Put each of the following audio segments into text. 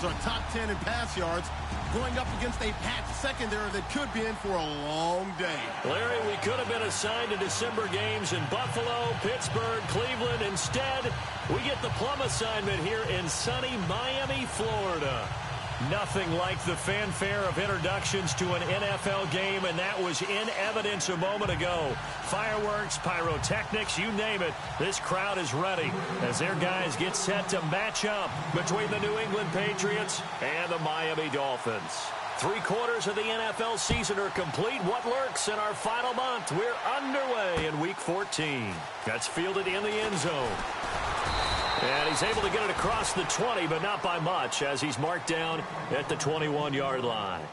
are top 10 in pass yards, going up against a packed secondary that could be in for a long day. Larry, we could have been assigned to December games in Buffalo, Pittsburgh, Cleveland. Instead, we get the plum assignment here in sunny Miami, Florida. Nothing like the fanfare of introductions to an NFL game, and that was in evidence a moment ago. Fireworks, pyrotechnics, you name it. This crowd is ready as their guys get set to match up between the New England Patriots and the Miami Dolphins. 3/4 of the NFL season are complete. What lurks in our final month? We're underway in Week 14. That's fielded in the end zone. And he's able to get it across the 20, but not by much, as he's marked down at the 21-yard line.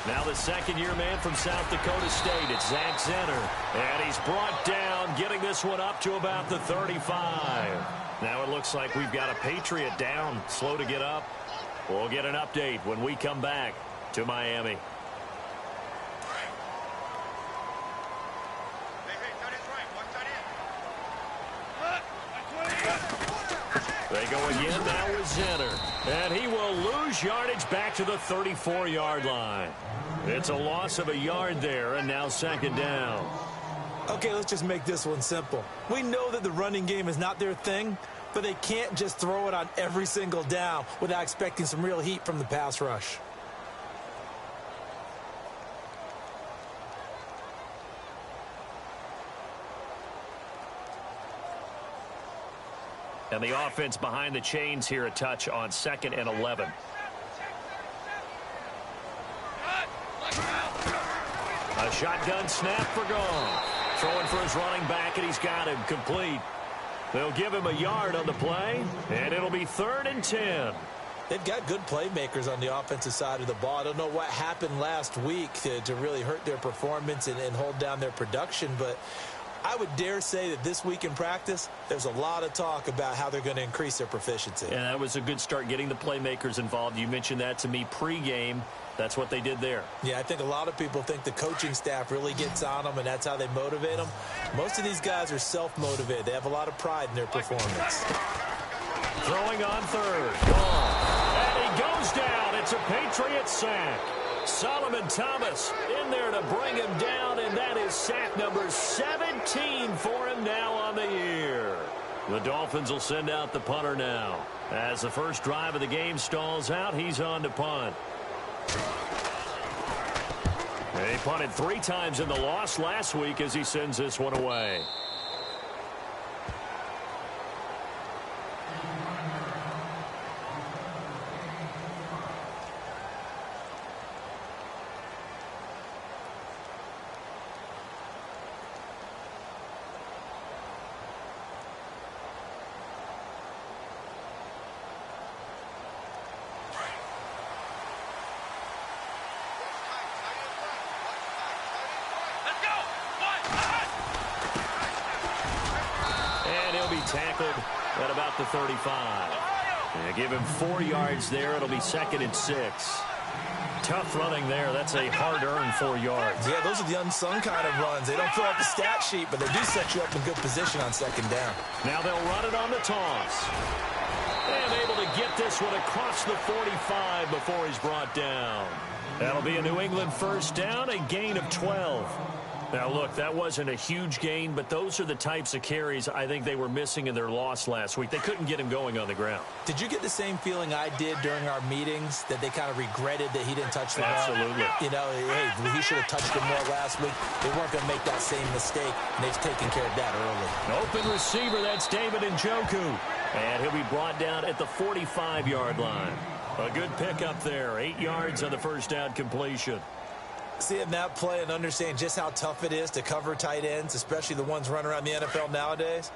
Now the second-year man from South Dakota State, it's Zach Zenner. And he's brought down, getting this one up to about the 35. Now it looks like we've got a Patriot down, slow to get up. We'll get an update when we come back to Miami. They go again now with Zenner. And he will lose yardage back to the 34-yard line. It's a loss of a yard there, and now second down. Okay, let's just make this one simple. We know that the running game is not their thing, but they can't just throw it on every single down without expecting some real heat from the pass rush. And the offense behind the chains here a touch on 2nd and 11. A shotgun snap for Gone. Throwing for his running back, and he's got him complete. They'll give him a yard on the play, and it'll be 3rd and 10. They've got good playmakers on the offensive side of the ball. I don't know what happened last week to really hurt their performance and hold down their production, but I would dare say that this week in practice, there's a lot of talk about how they're going to increase their proficiency. And that was a good start, getting the playmakers involved. You mentioned that to me pregame. That's what they did there. Yeah, I think a lot of people think the coaching staff really gets on them, and that's how they motivate them. Most of these guys are self-motivated. They have a lot of pride in their performance. Throwing on 3rd. Gone. And he goes down. It's a Patriot sack. Solomon Thomas in there to bring him down, and that is sack number 17 for him now on the year. The Dolphins will send out the punter now. As the first drive of the game stalls out, he's on to punt. He punted 3 times in the loss last week as he sends this one away. Tackled at about the 35. Yeah, give him 4 yards there. It'll be 2nd and 6. Tough running there. That's a hard-earned 4 yards. Yeah, those are the unsung kind of runs. They don't fill out the stat sheet, but they do set you up in good position on 2nd down. Now they'll run it on the toss. And able to get this one across the 45 before he's brought down. That'll be a New England first down, a gain of 12. Now, look, that wasn't a huge gain, but those are the types of carries I think they were missing in their loss last week. They couldn't get him going on the ground. Did you get the same feeling I did during our meetings, that they kind of regretted that he didn't touch the ball? Absolutely. You know, hey, he should have touched it more last week. They weren't going to make that same mistake, and they've taken care of that early. An open receiver, that's David Njoku. And he'll be brought down at the 45-yard line. A good pickup there, 8 yards on the first down completion. Seeing that play and understanding just how tough it is to cover tight ends, especially the ones running around the NFL nowadays,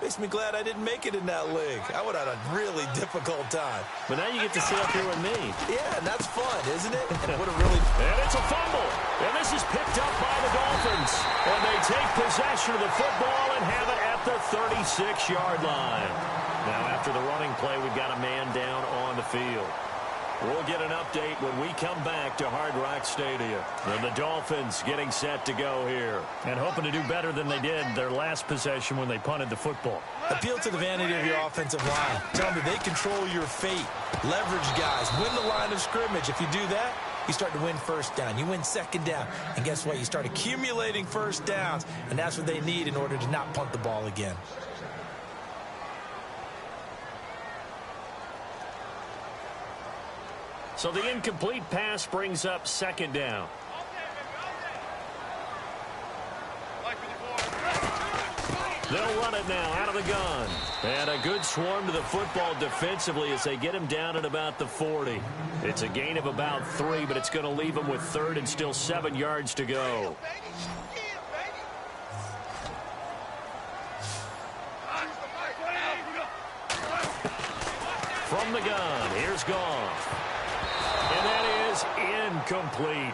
makes me glad I didn't make it in that league. I would have had a really difficult time. But now you get to sit up here with me. Yeah, and that's fun, isn't it? And it would have really... And it's a fumble. And this is picked up by the Dolphins. And they take possession of the football and have it at the 36-yard line. Now, after the running play, we've got a man down on the field. We'll get an update when we come back to Hard Rock Stadium. And the Dolphins getting set to go here and hoping to do better than they did their last possession when they punted the football. Appeal to the vanity of your offensive line. Tell them that they control your fate. Leverage guys. Win the line of scrimmage. If you do that, you start to win first down. You win second down. And guess what? You start accumulating first downs. And that's what they need in order to not punt the ball again. So the incomplete pass brings up second down. They'll run it now out of the gun. And a good swarm to the football defensively as they get him down at about the 40. It's a gain of about 3, but it's going to leave them with third and still 7 yards to go. From the gun, here's Goff. And that is incomplete.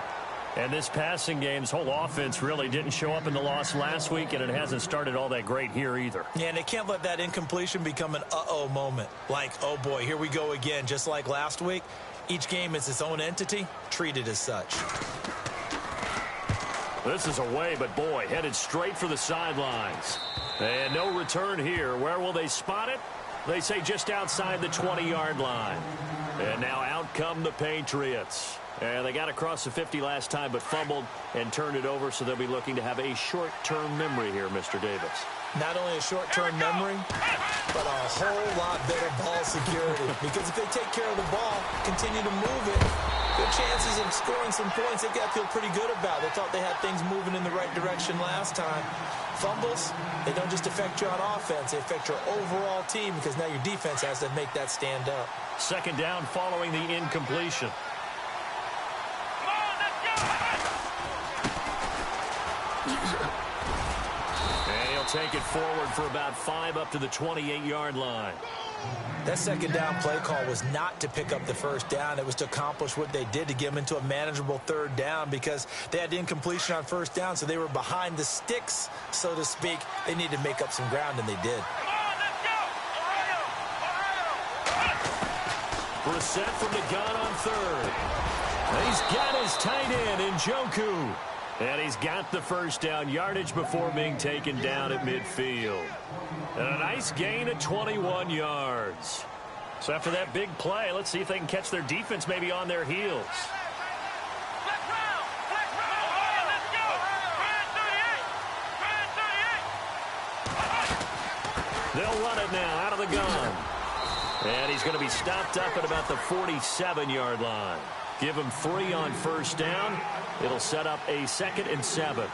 And this passing game's whole offense really didn't show up in the loss last week, and it hasn't started all that great here either. Yeah, and they can't let that incompletion become an uh-oh moment. Like, oh boy, here we go again, just like last week. Each game is its own entity, treated as such. This is away, but boy, headed straight for the sidelines. And no return here. Where will they spot it? They say just outside the 20-yard line. And now out come the Patriots. And they got across the 50 last time but fumbled and turned it over, so they'll be looking to have a short-term memory here, Mr. Davis. Not only a short-term memory, but a whole lot better ball security. Because if they take care of the ball, continue to move it, good chances of scoring some points they got to feel pretty good about. They thought they had things moving in the right direction last time. Fumbles, they don't just affect you on offense, they affect your overall team because now your defense has to make that stand up. Second down following the incompletion. And he'll take it forward for about 5 up to the 28-yard line. That second down play call was not to pick up the first down. It was to accomplish what they did to get them into a manageable third down because they had incompletion on first down, so they were behind the sticks, so to speak. They needed to make up some ground, and they did. Brissett from the gun on third. He's got his tight end, Njoku. And he's got the first down yardage before being taken down at midfield. And a nice gain of 21 yards. So after that big play, let's see if they can catch their defense maybe on their heels. They'll run it now out of the gun. And he's going to be stopped up at about the 47-yard line. Give him 3 on first down. It'll set up a 2nd and 7.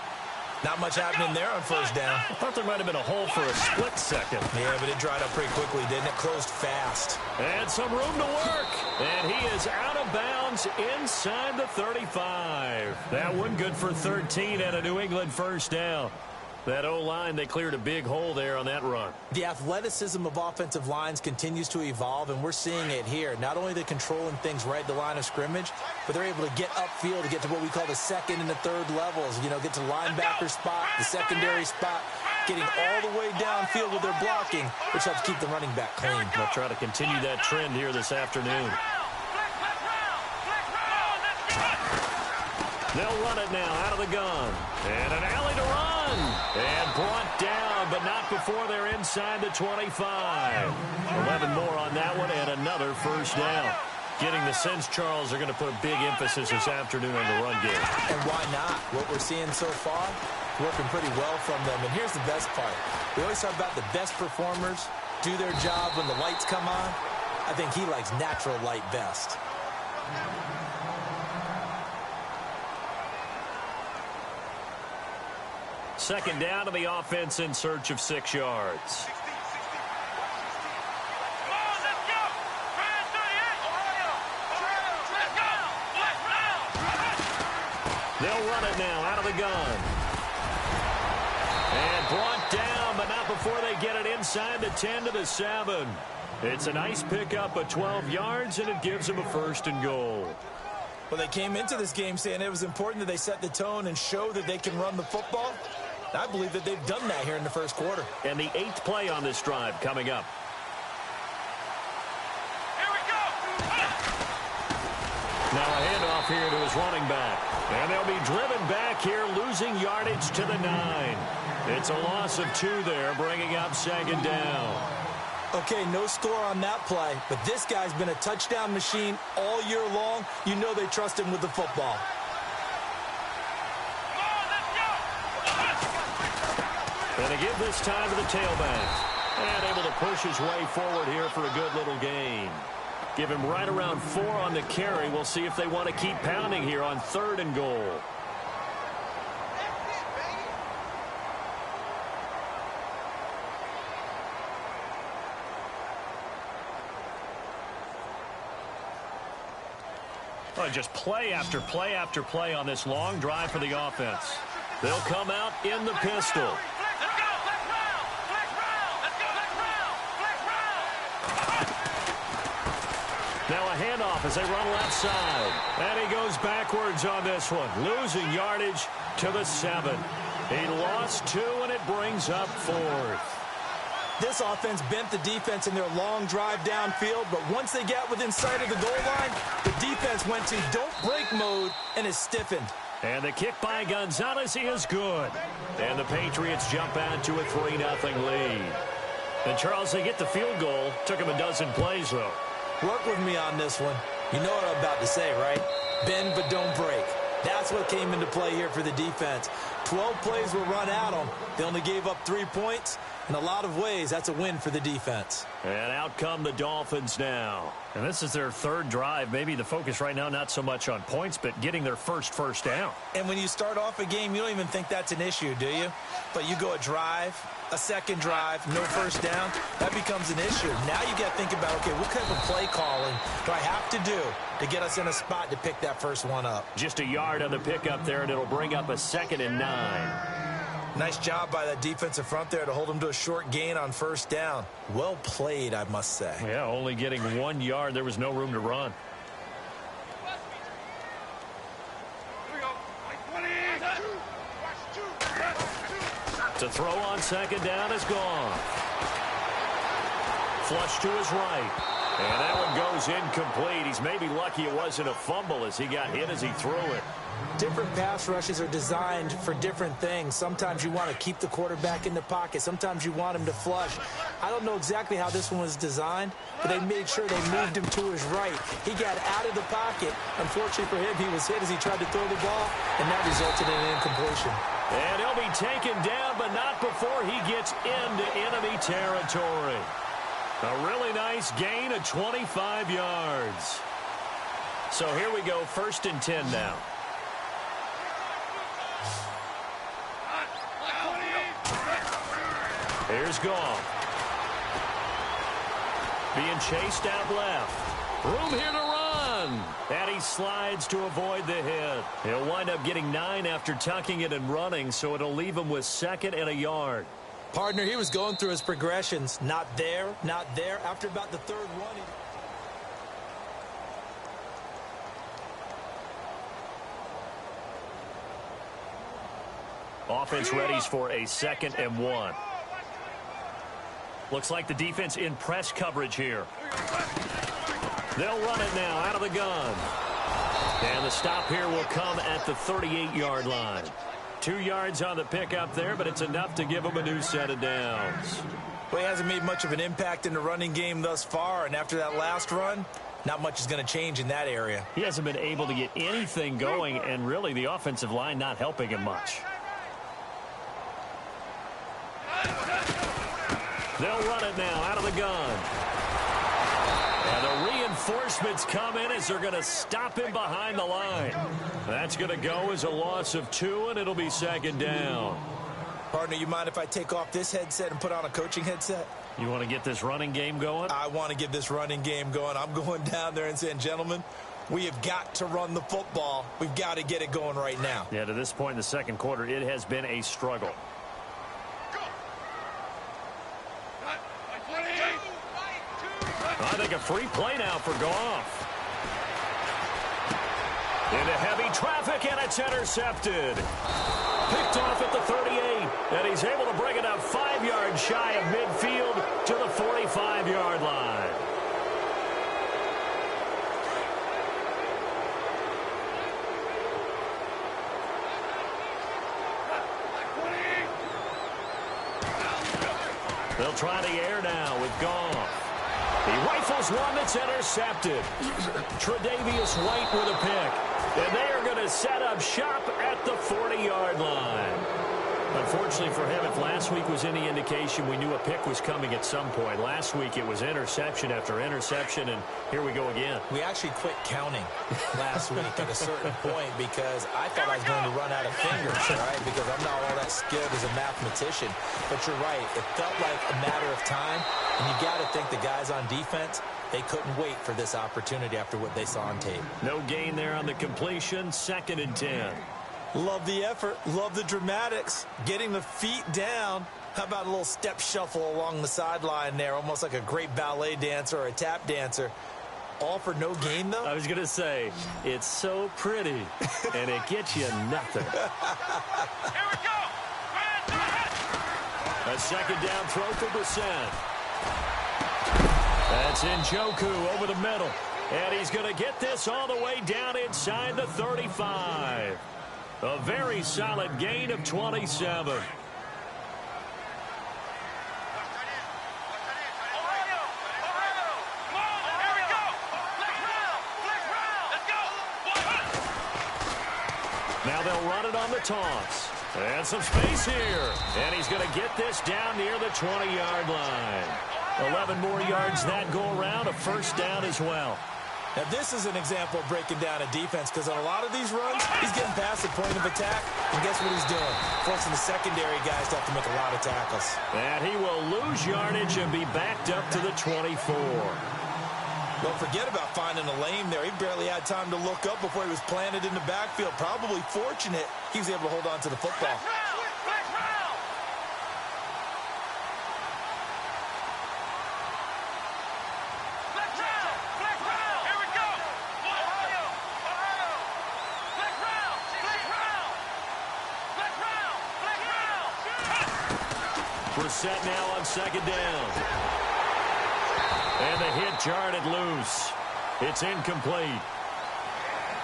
Not much happening there on first down. I thought there might have been a hole for a split second. Yeah, but it dried up pretty quickly, didn't it? Closed fast. And some room to work. And he is out of bounds inside the 35. That one good for 13 and a New England first down. That O-line, they cleared a big hole there on that run. The athleticism of offensive lines continues to evolve, and we're seeing it here. Not only are they controlling things right at the line of scrimmage, but they're able to get upfield to get to what we call the second and the third levels. You know, get to the linebacker spot, the secondary spot, getting all the way downfield with their blocking, which helps keep the running back clean. They'll try to continue that trend here this afternoon. They'll run it now out of the gun. And an alley to run. And brought down, but not before they're inside the 25. 11 more on that one and another first down. Getting the sense, Charles, are going to put a big emphasis this afternoon on the run game. And why not? What we're seeing so far, working pretty well from them. And here's the best part. We always talk about the best performers do their job when the lights come on. I think he likes natural light best. Second down to the offense in search of 6 yards. They'll run it now out of the gun. And brought down, but not before they get it inside the 10 to the 7. It's a nice pickup of 12 yards, and it gives them a 1st and goal. Well, they came into this game saying it was important that they set the tone and show that they can run the football. I believe that they've done that here in the first quarter. And the 8th play on this drive coming up. Here we go. Now a handoff here to his running back. And they'll be driven back here, losing yardage to the 9. It's a loss of 2 there, bringing up 2nd down. Okay, no score on that play, but this guy's been a touchdown machine all year long. You know they trust him with the football. And they give this time to the tailback. And able to push his way forward here for a good little gain. Give him right around 4 on the carry. We'll see if they want to keep pounding here on 3rd and goal. Well, just play after play after play on this long drive for the offense. They'll come out in the pistol. Now a handoff as they run left side. And he goes backwards on this one, losing yardage to the 7. He lost 2, and it brings up 4th. This offense bent the defense in their long drive downfield, but once they got within sight of the goal line, the defense went to don't break mode and is stiffened. And the kick by Gonzalez is good. And the Patriots jump out to a 3-0 lead. And Charles, they get the field goal. Took them a dozen plays, though. Work with me on this one. You know what I'm about to say, right? Bend but don't break. That's what came into play here for the defense. 12 plays were run at them. They only gave up 3 points. In a lot of ways, that's a win for the defense. And out come the Dolphins now. And this is their 3rd drive. Maybe the focus right now not so much on points, but getting their first down. And when you start off a game, you don't even think that's an issue, do you? But you go a drive, a 2nd drive, no 1st down, that becomes an issue. Now you got to think about, okay, what kind of play calling do I have to do to get us in a spot to pick that first one up? Just a yard on the pickup there, and it'll bring up a 2nd and 9. Nice job by that defensive front there to hold him to a short gain on 1st down. Well played, I must say. Yeah, only getting 1 yard. There was no room to run. To throw on 2nd down is gone. Flush to his right. And that one goes incomplete. He's maybe lucky it wasn't a fumble as he got hit as he threw it. Different pass rushes are designed for different things. Sometimes you want to keep the quarterback in the pocket. Sometimes you want him to flush. I don't know exactly how this one was designed, but they made sure they moved him to his right. He got out of the pocket. Unfortunately for him, he was hit as he tried to throw the ball, and that resulted in an incompletion. And he'll be taken down, but not before he gets into enemy territory. A really nice gain of 25 yards. So here we go, 1st and 10 now. Here's Goff. Being chased out left. Room here to run. And he slides to avoid the hit. He'll wind up getting 9 after tucking it and running, so it'll leave him with 2nd and a yard. Partner, he was going through his progressions. Not there, not there. After about the 3rd one, Offense readies for a 2nd and 1. Looks like the defense in press coverage here. They'll run it now out of the gun. And the stop here will come at the 38-yard line. 2 yards on the pickup there, but it's enough to give him a new set of downs. Well, he hasn't made much of an impact in the running game thus far, and after that last run, not much is going to change in that area. He hasn't been able to get anything going, and really the offensive line not helping him much. They'll run it now out of the gun. And the reinforcements come in as they're going to stop him behind the line. That's going to go as a loss of 2, and it'll be 2nd down. Partner, you mind if I take off this headset and put on a coaching headset? You want to get this running game going? I want to get this running game going. I'm going down there and saying, gentlemen, We have got to run the football. We've got to get it going right now. Yeah, to this point in the second quarter, it has been a struggle. I think a free play now for Goff. Into heavy traffic, and it's intercepted. Picked off at the 38, and he's able to bring it up 5 yards shy of midfield to the 45-yard line. They'll try the air now with Goff. He rifles one that's intercepted. Tre'Davious White with a pick. And they are going to set up shop at the 40-yard line. Unfortunately for him, if last week was any indication, we knew a pick was coming at some point. Last week it was interception after interception, and here we go again. We actually quit counting last week at a certain point because I thought I was going to run out of fingers, right? Because I'm not all that skilled as a mathematician. But you're right. It felt like a matter of time, and you got to think the guys on defense, they couldn't wait for this opportunity after what they saw on tape. No gain there on the completion. 2nd and 10. Love the effort. Love the dramatics. Getting the feet down. How about a little step shuffle along the sideline there, almost like a great ballet dancer or a tap dancer. All for no gain, though? I was going to say, it's so pretty, and it gets you nothing. Here we go. A 2nd down throw for Brissett. That's Njoku over the middle. And he's going to get this all the way down inside the 35. A very solid gain of 27. Now they'll run it on the toss. And some space here. And he's going to get this down near the 20-yard line. 11 more yards that go around. A 1st down as well. Now, this is an example of breaking down a defense because on a lot of these runs, he's getting past the point of attack, and guess what he's doing? Forcing the secondary guys to have to make a lot of tackles. And he will lose yardage and be backed up to the 24. Don't forget about finding a lane there. He barely had time to look up before he was planted in the backfield. Probably fortunate he was able to hold on to the football. Brissett now on 2nd down. And the hit jarred it loose. It's incomplete.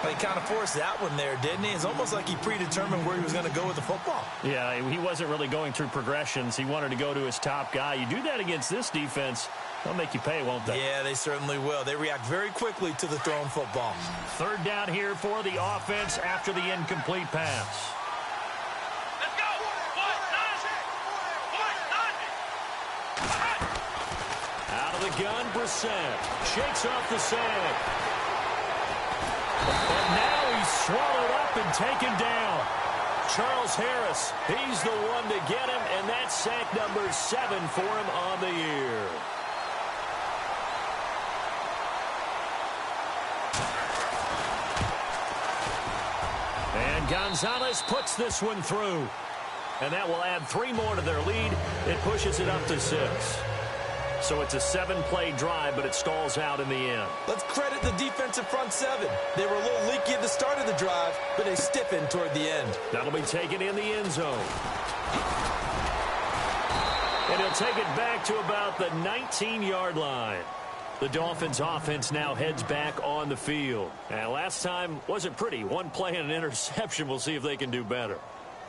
Well, he kind of forced that one there, didn't he? It's almost like he predetermined where he was going to go with the football. Yeah, he wasn't really going through progressions. He wanted to go to his top guy. You do that against this defense, they'll make you pay, won't they? Yeah, they certainly will. They react very quickly to the thrown football. 3rd down here for the offense after the incomplete pass. The gun, Brissett shakes off the sack. And now he's swallowed up and taken down. Charles Harris, he's the one to get him, and that's sack number 7 for him on the year. And Gonzalez puts this one through. And that will add 3 more to their lead. It pushes it up to 6. So it's a 7-play drive, but it stalls out in the end. Let's credit the defensive front 7. They were a little leaky at the start of the drive, but they stiffened toward the end. That'll be taken in the end zone. And he'll take it back to about the 19-yard line. The Dolphins offense now heads back on the field. And last time wasn't pretty. 1 play and an interception. We'll see if they can do better.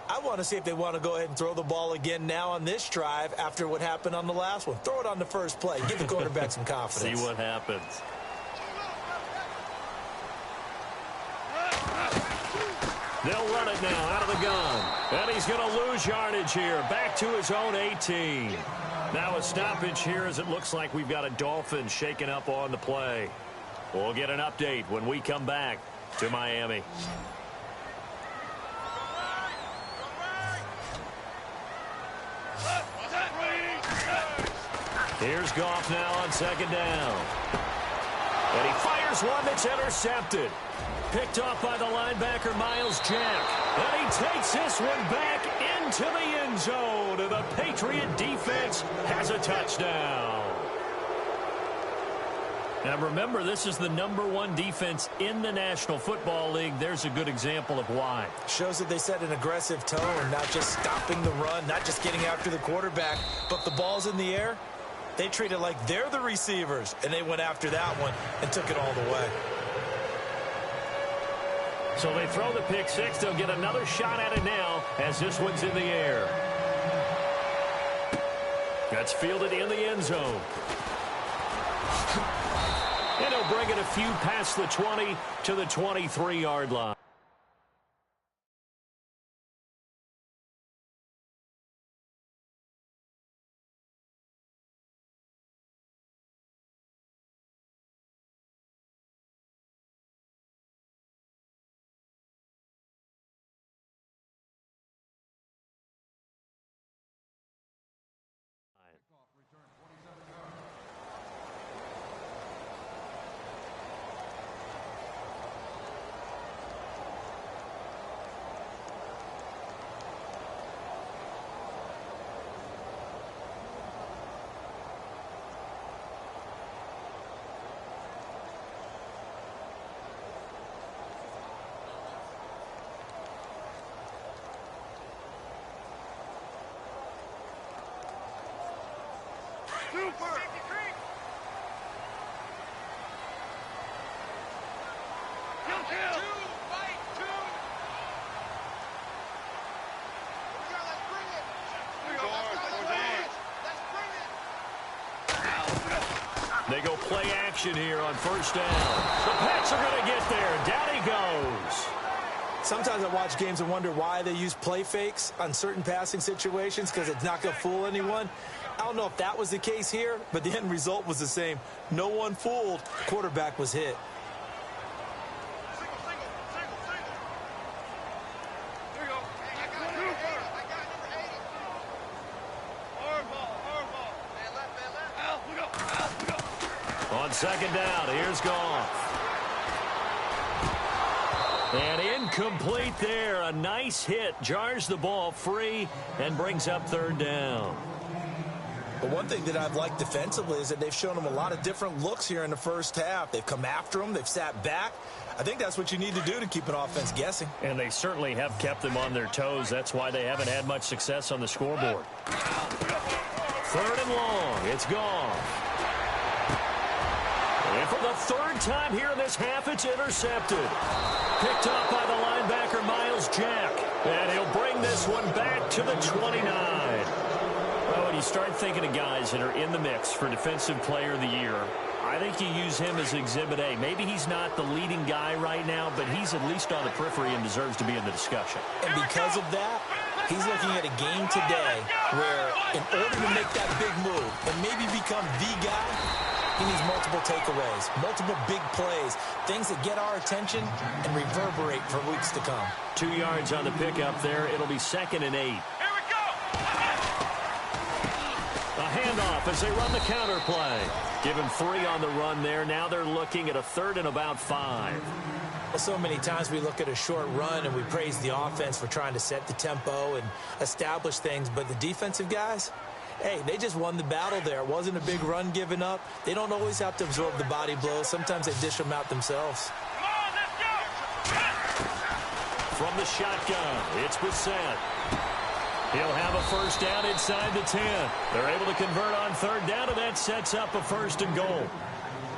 I want to see if they want to go ahead and throw the ball again now on this drive after what happened on the last one. Throw it on the first play. Give the quarterback some confidence. See what happens. They'll run it now out of the gun. And he's going to lose yardage here. Back to his own 18. Now a stoppage here as it looks like we've got a Dolphin shaking up on the play. We'll get an update when we come back to Miami. Here's Goff now on 2nd down. And he fires one that's intercepted. Picked off by the linebacker, Miles Jack. And he takes this one back into the end zone. And the Patriot defense has a touchdown. Now remember, this is the #1 defense in the National Football League. There's a good example of why. Shows that they set an aggressive tone, not just stopping the run, not just getting after the quarterback, but the ball's in the air. They treat it like they're the receivers, and they went after that one and took it all the way. So they throw the pick six. They'll get another shot at it now as this one's in the air. That's fielded in the end zone. And he'll bring it a few past the 20 to the 23-yard line. They go play action here on first down. The Pats are going to get there. Down he goes. Sometimes I watch games and wonder why they use play fakes on certain passing situations, because it's not going to fool anyone. I don't know if that was the case here, but the end result was the same. No one fooled. The quarterback was hit. On second down, here's Goff. And incomplete there. A nice hit. Jars the ball free and brings up third down. But one thing that I've liked defensively is that they've shown them a lot of different looks here in the first half. They've come after them. They've sat back. I think that's what you need to do to keep an offense guessing. And they certainly have kept them on their toes. That's why they haven't had much success on the scoreboard. Third and long. It's Goff. And for the third time here in this half, it's intercepted. Picked up by the linebacker, Miles Jack. And he'll bring this one back to the 29. Well, when you start thinking of guys that are in the mix for Defensive Player of the Year, I think you use him as Exhibit A. Maybe he's not the leading guy right now, but he's at least on the periphery and deserves to be in the discussion. And because of that, he's looking at a game today where in order to make that big move and maybe become the guy, he needs multiple takeaways, multiple big plays, things that get our attention and reverberate for weeks to come. 2 yards on the pickup there. It'll be 2nd and 8. Here we go! A handoff as they run the counter play. Give him 3 on the run there. Now they're looking at a 3rd and about 5. Well, so many times we look at a short run and we praise the offense for trying to set the tempo and establish things, but the defensive guys, hey, they just won the battle there. It wasn't a big run given up. They don't always have to absorb the body blows. Sometimes they dish them out themselves. Come on, let's go! From the shotgun, it's Bissett. He'll have a first down inside the 10. They're able to convert on third down, and that sets up a 1st and goal.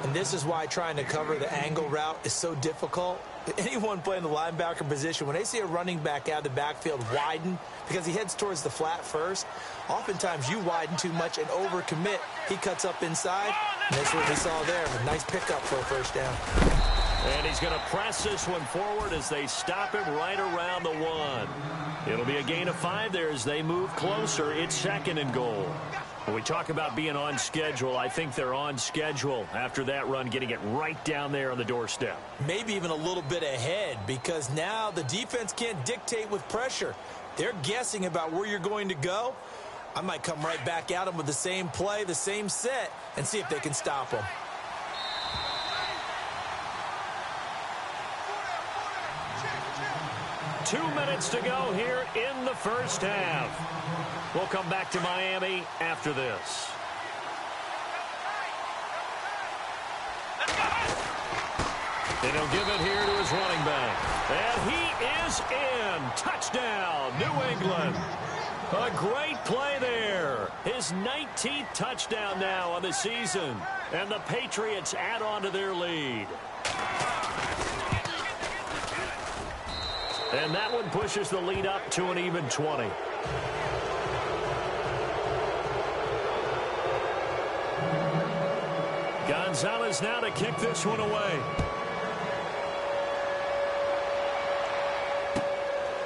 And this is why trying to cover the angle route is so difficult. Anyone playing the linebacker position, when they see a running back out of the backfield widen because he heads towards the flat first, oftentimes you widen too much and overcommit. He cuts up inside, and that's what we saw there. A nice pickup for a first down. And he's going to press this one forward as they stop him right around the 1. It'll be a gain of 5 there as they move closer. It's 2nd and goal. When we talk about being on schedule, I think they're on schedule after that run, getting it right down there on the doorstep. Maybe even a little bit ahead, because now the defense can't dictate with pressure. They're guessing about where you're going to go. I might come right back at them with the same play, the same set, and see if they can stop them. 2 minutes to go here in the first half. We'll come back to Miami after this. And he'll give it here to his running back. And he is in. Touchdown, New England. A great play there. His 19th touchdown now on the season. And the Patriots add on to their lead. And that one pushes the lead up to an even 20. Gonzalez now to kick this one away.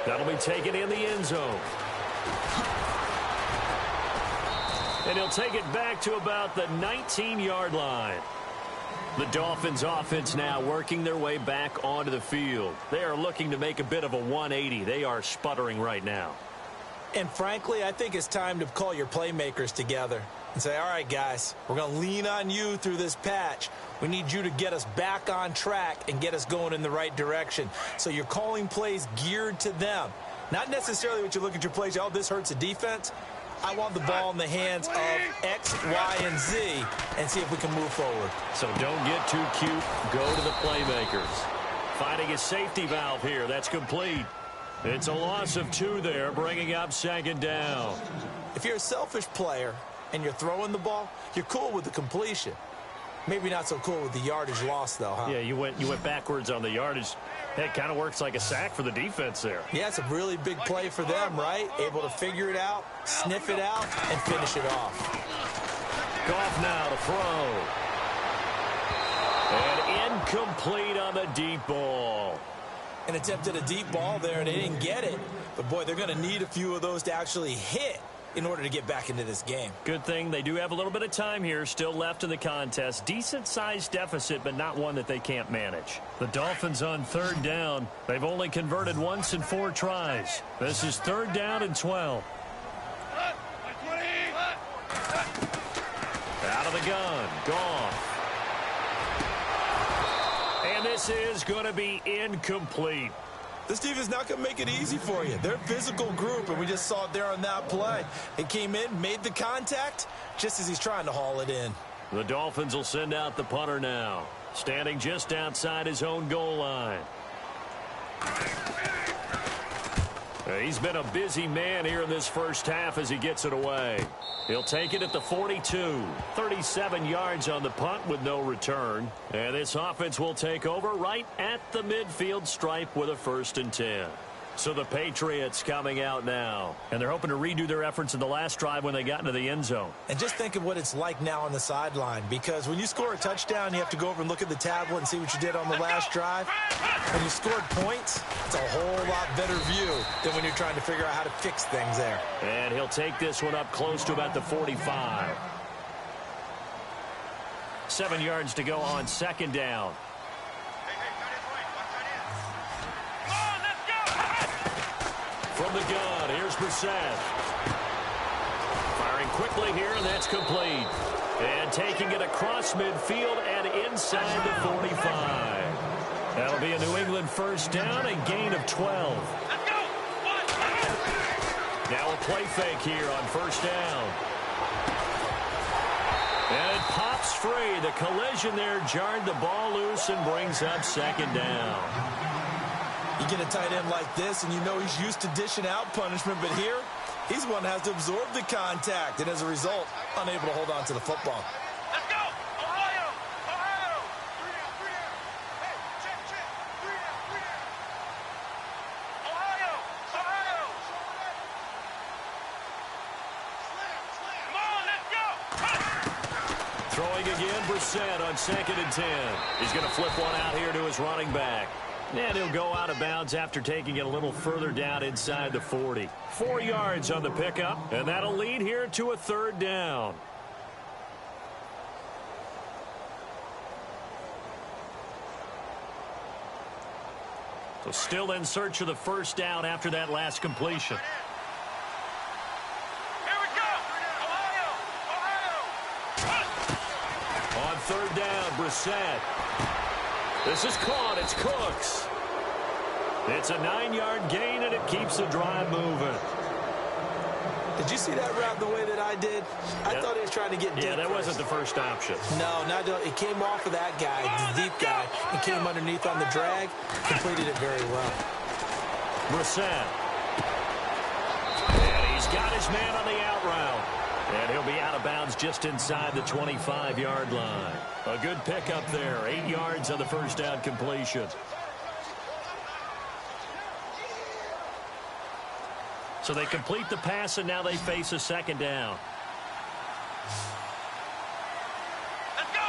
That'll be taken in the end zone. And he'll take it back to about the 19-yard line. The Dolphins offense now working their way back onto the field. They are looking to make a bit of a 180. They are sputtering right now. And frankly, I think it's time to call your playmakers together and say, all right, guys, we're going to lean on you through this patch. We need you to get us back on track and get us going in the right direction. So you're calling plays geared to them. Not necessarily what you look at your plays, oh, this hurts the defense. I want the ball in the hands of X, Y, and Z and see if we can move forward. So don't get too cute. Go to the playmakers. Finding a safety valve here. That's complete. It's a loss of 2 there, bringing up second down. If you're a selfish player and you're throwing the ball, you're cool with the completion. Maybe not so cool with the yardage loss, though, huh? Yeah, you went backwards on the yardage. It kind of works like a sack for the defense there. Yeah, it's a really big play for them, right? Able to figure it out, sniff it out, and finish it off. Goff now to throw. And incomplete on the deep ball. An attempt at a deep ball there, and they didn't get it. But, boy, they're going to need a few of those to actually hit in order to get back into this game. Good thing they do have a little bit of time here still left in the contest. Decent-sized deficit, but not one that they can't manage. The Dolphins on third down. They've only converted once in 4 tries. This is third down and 12. Out of the gun. Goff. And this is going to be incomplete. This defense is not going to make it easy for you. They're a physical group, and we just saw it there on that play. It came in, made the contact, just as he's trying to haul it in. The Dolphins will send out the punter now, standing just outside his own goal line. He's been a busy man here in this first half as he gets it away. He'll take it at the 42. 37 yards on the punt with no return. And this offense will take over right at the midfield stripe with a 1st and 10. So the Patriots coming out now. And they're hoping to redo their efforts in the last drive when they got into the end zone. And just think of what it's like now on the sideline. Because when you score a touchdown, you have to go over and look at the tablet and see what you did on the last drive. When you scored points, it's a whole lot better view than when you're trying to figure out how to fix things there. And he'll take this one up close to about the 45. 7 yards to go on second down. From the gun, here's Brissett. Firing quickly here, and that's complete. And taking it across midfield and inside the 45. That'll be a New England 1st down, a gain of 12. Now a play fake here on 1st down. And it pops free. The collision there jarred the ball loose and brings up second down. You get a tight end like this, and you know he's used to dishing out punishment, but here, he's one that has to absorb the contact, and as a result, unable to hold on to the football. Let's go! Ohio! Ohio! Hey, check. Ohio! Ohio! Come on, let's go! Throwing again, Brissett on 2nd and 10. He's going to flip one out here to his running back. And he'll go out of bounds after taking it a little further down inside the 40. 4 yards on the pickup, and that'll lead here to a 3rd down. So still in search of the 1st down after that last completion. Here we go! Ohio! On 3rd down, Brissett. This is caught. It's Cooks. It's a 9-yard gain, and it keeps the drive moving. Did you see that route the way that I did? I thought he was trying to get deep. Yeah, that first. wasn't the first option. No, it came off of that guy, the deep guy, and came underneath on the drag. Completed it very well. Brissett. And he's got his man on the out route. And he'll be out of bounds just inside the 25-yard line. A good pickup there. 8 yards on the first down completion. So they complete the pass, and now they face a second down. Let's go.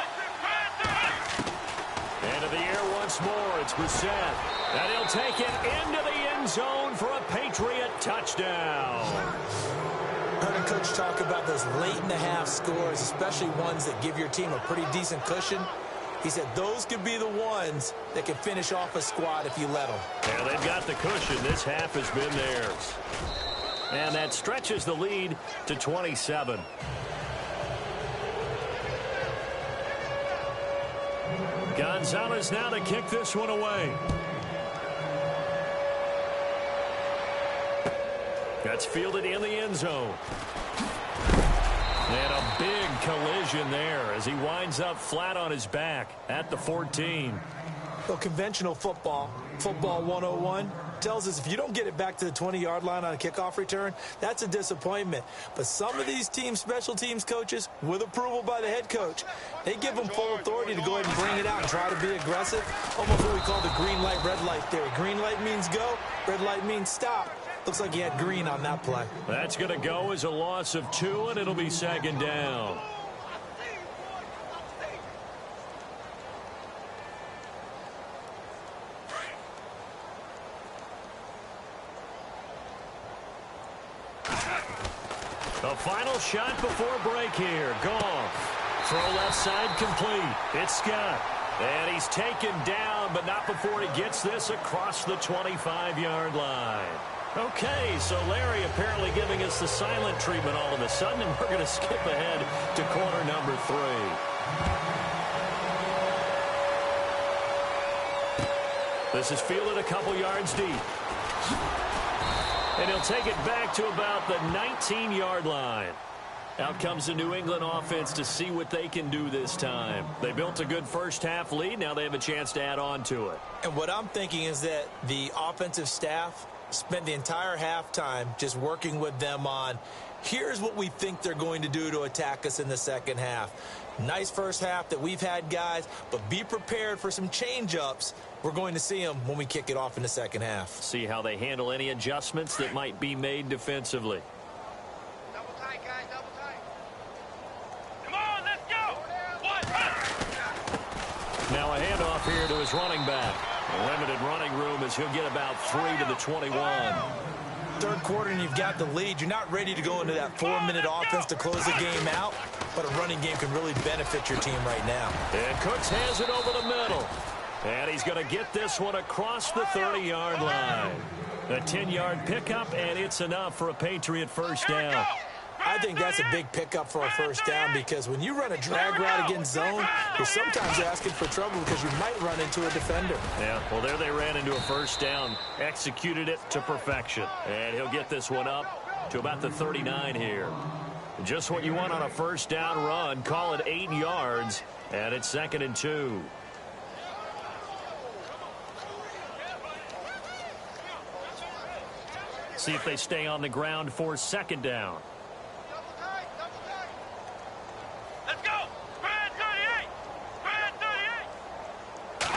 Into the air once more. It's Brissett. And he'll take it into the end zone for a Patriot touchdown. Heard a coach talk about those late-in-the-half scores, especially ones that give your team a pretty decent cushion. He said those could be the ones that can finish off a squad if you let them. Yeah, they've got the cushion. This half has been theirs. And that stretches the lead to 27. Gonzalez now to kick this one away. That's fielded in the end zone. And a big collision there as he winds up flat on his back at the 14. Well, conventional football 101, tells us if you don't get it back to the 20-yard line on a kickoff return, that's a disappointment. But some of these special teams coaches, with approval by the head coach, they give them full authority to go ahead and bring it out and try to be aggressive. Almost what we call the green light, red light theory. Green light means go, red light means stop. Looks like he had green on that play. That's going to go as a loss of 2, and it'll be second down. The final shot before break here. Goff. Throw left side complete. It's Scott. And he's taken down, but not before he gets this across the 25-yard line. Okay, so Larry apparently giving us the silent treatment all of a sudden, and we're going to skip ahead to quarter number 3. This is fielded a couple yards deep. And he'll take it back to about the 19-yard line. Out comes the New England offense to see what they can do this time. They built a good first-half lead. Now they have a chance to add on to it. And what I'm thinking is that the offensive staff spent the entire halftime just working with them on, here's what we think they're going to do to attack us in the second half. Nice first half that we've had, guys, but be prepared for some change-ups. We're going to see them when we kick it off in the second half. See how they handle any adjustments that might be made defensively. Double tight, guys, double tight. Come on, let's go. One. Now a handoff here to his running back. A limited running room as he'll get about 3 to the 21. Third quarter and you've got the lead. You're not ready to go into that 4-minute offense to close the game out, but a running game can really benefit your team right now. And Cooks has it over the middle. And he's going to get this one across the 30-yard line. A 10-yard pickup, and it's enough for a Patriot first down. I think that's a big pickup for a first down because when you run a drag route against zone, you're sometimes asking for trouble because you might run into a defender. Yeah, well, there they ran into a first down, executed it to perfection. And he'll get this one up to about the 39 here. Just what you want on a first down run. Call it 8 yards, and it's 2nd and 2. See if they stay on the ground for second down. Double tight, double tight. Let's go. Spread 38. Spread 38.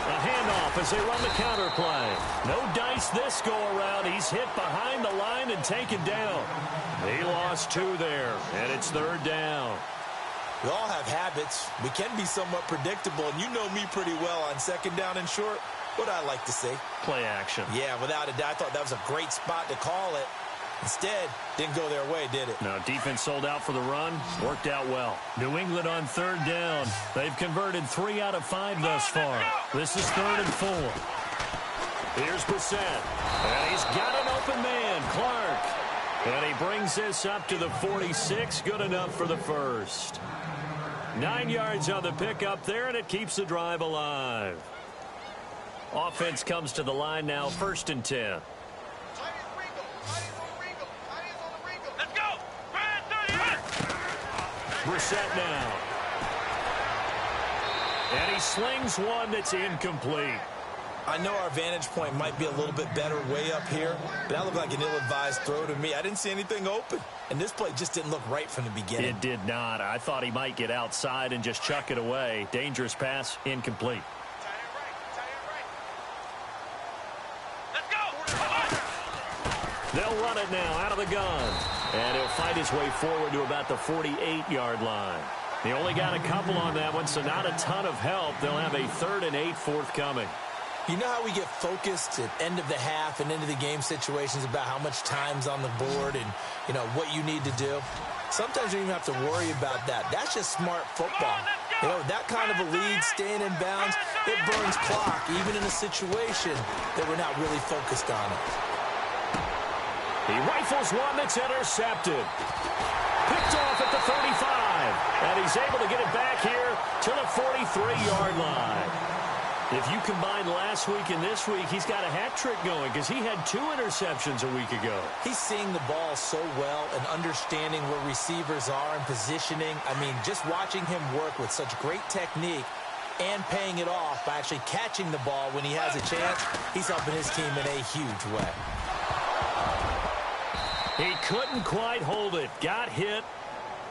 A handoff as they run the counter play. No dice this go-around. He's hit behind the line and taken down. He lost 2 there, and it's 3rd down. We all have habits. We can be somewhat predictable, and you know me pretty well on second down and short. What I like to see. Play action. Yeah, without a doubt. I thought that was a great spot to call it. Instead, didn't go their way, did it? No, defense sold out for the run. Worked out well. New England on 3rd down. They've converted 3 out of 5 thus far. This is 3rd and 4. Here's Brissett. And he's got an open man, Clark. And he brings this up to the 46. Good enough for the first. 9 yards on the pickup there, and it keeps the drive alive. Offense comes to the line now, 1st and 10. Let's go. Brad, 30. Brissett now. And he slings one that's incomplete. I know our vantage point might be a little bit better way up here, but that looked like an ill-advised throw to me. I didn't see anything open, and this play just didn't look right from the beginning. It did not. I thought he might get outside and just chuck it away. Dangerous pass, incomplete. Let's go. They'll run it now out of the gun, and he'll fight his way forward to about the 48-yard line. He only got a couple on that one, so not a ton of help. They'll have a 3rd and 8 forthcoming. You know how we get focused at end of the half and into the game situations about how much time's on the board and, you know, what you need to do? Sometimes you don't even have to worry about that. That's just smart football. You know, that kind of a lead, staying in bounds, it burns clock, even in a situation that we're not really focused on it. He rifles one that's intercepted. Picked off at the 35, and he's able to get it back here to the 43-yard line. If you combine last week and this week, he's got a hat trick going because he had 2 interceptions a week ago. He's seeing the ball so well and understanding where receivers are and positioning. I mean, just watching him work with such great technique and paying it off by actually catching the ball when he has a chance, he's helping his team in a huge way. He couldn't quite hold it. Got hit.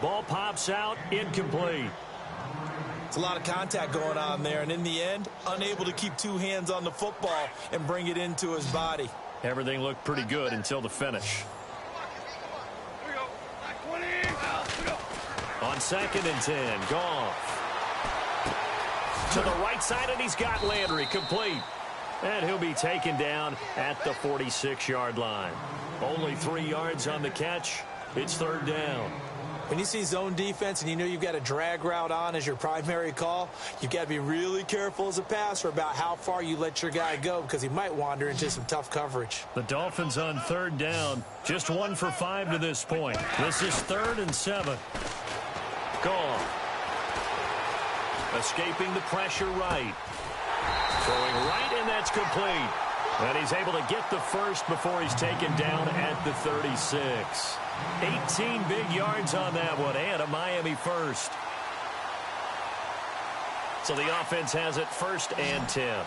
Ball pops out. Incomplete. It's a lot of contact going on there, and in the end, unable to keep 2 hands on the football and bring it into his body. Everything looked pretty good until the finish. On 2nd and 10, Goff. To the right side, and he's got Landry complete. And he'll be taken down at the 46-yard line. Only 3 yards on the catch. It's 3rd down. When you see zone defense and you know you've got a drag route on as your primary call, you've got to be really careful as a passer about how far you let your guy go because he might wander into some tough coverage. The Dolphins on 3rd down. Just 1 for 5 to this point. This is 3rd and 7. Goff. Escaping the pressure right. Throwing right, and that's complete. And he's able to get the first before he's taken down at the 36. 18 big yards on that one, and a Miami first. So the offense has it 1st and 10.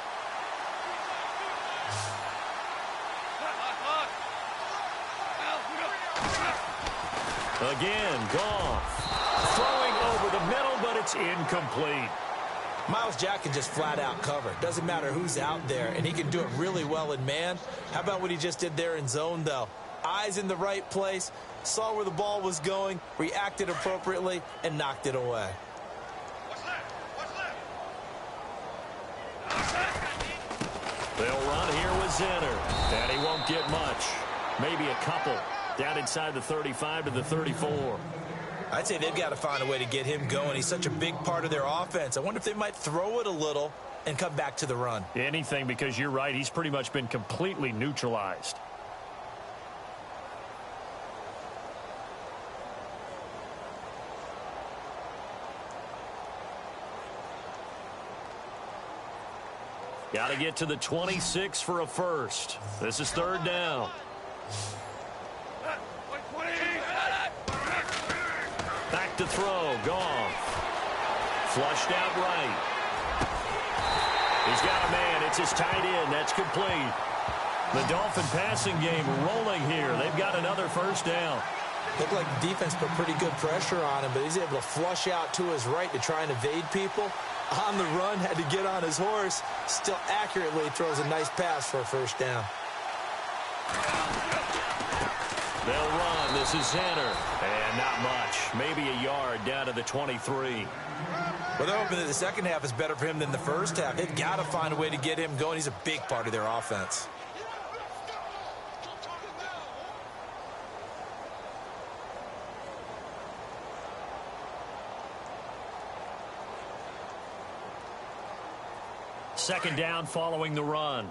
Again, Goff. Throwing over the middle, but it's incomplete. Myles Jack can just flat out cover. Doesn't matter who's out there, and he can do it really well in man. How about what he just did there in zone, though? Eyes in the right place, saw where the ball was going, reacted appropriately, and knocked it away. They'll run here with Zenner, and he won't get much. Maybe a couple. Down inside the 35 to the 34. I'd say they've got to find a way to get him going. He's such a big part of their offense. I wonder if they might throw it a little and come back to the run. Anything, because you're right. He's pretty much been completely neutralized. Got to get to the 26 for a first. This is 3rd down. Back to throw. Goff. Flushed out right. He's got a man. It's his tight end. That's complete. The Dolphin passing game rolling here. They've got another 1st down. Looked like the defense put pretty good pressure on him, but he's able to flush out to his right to try and evade people. On the run, had to get on his horse. Still accurately throws a nice pass for a 1st down. They'll run. This is Zenner. And not much. Maybe a yard down to the 23. Well, they're hoping that the second half is better for him than the first half. They've got to find a way to get him going. He's a big part of their offense. Second down following the run.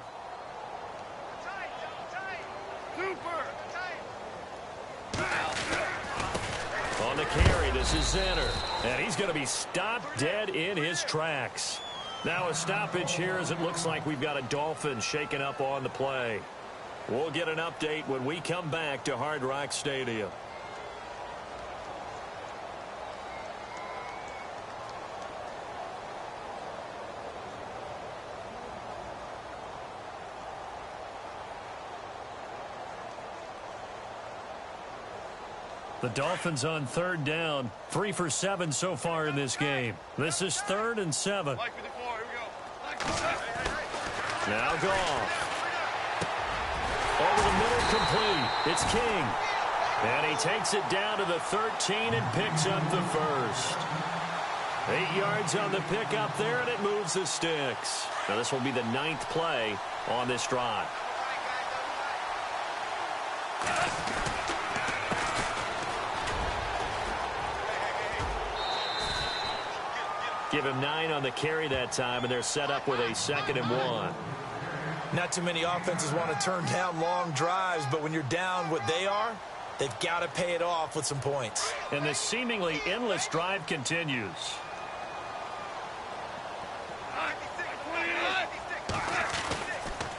On the carry, this is Zenner. And he's going to be stopped dead in his tracks. Now a stoppage here as it looks like we've got a Dolphin shaken up on the play. We'll get an update when we come back to Hard Rock Stadium. The Dolphins on third down, 3 for 7 so far in this game. This is 3rd and 7. Mike 54, here we go. Now Goff. Over the middle, complete. It's King. And he takes it down to the 13 and picks up the first. 8 yards on the pickup there, and it moves the sticks. Now this will be the 9th play on this drive. Give him 9 on the carry that time, and they're set up with a 2nd and 1. Not too many offenses want to turn down long drives, but when you're down what they are, they've got to pay it off with some points. And the seemingly endless drive continues.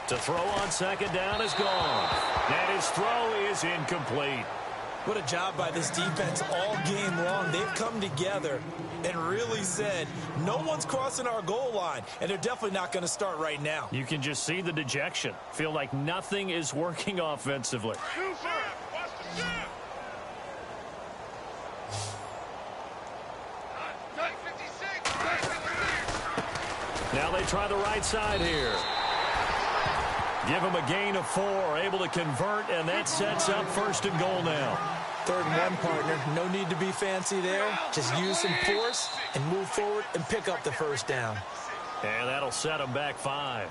To throw on 2nd down is gone. And his throw is incomplete. What a job by this defense all game long. They've come together and really said, no one's crossing our goal line, and they're definitely not going to start right now. You can just see the dejection. Feel like nothing is working offensively. Now they try the right side here. Give him a gain of 4, able to convert, and that sets up 1st and goal now. 3rd and 1, partner. No need to be fancy there. Just use some force and move forward and pick up the 1st down. And that'll set him back 5.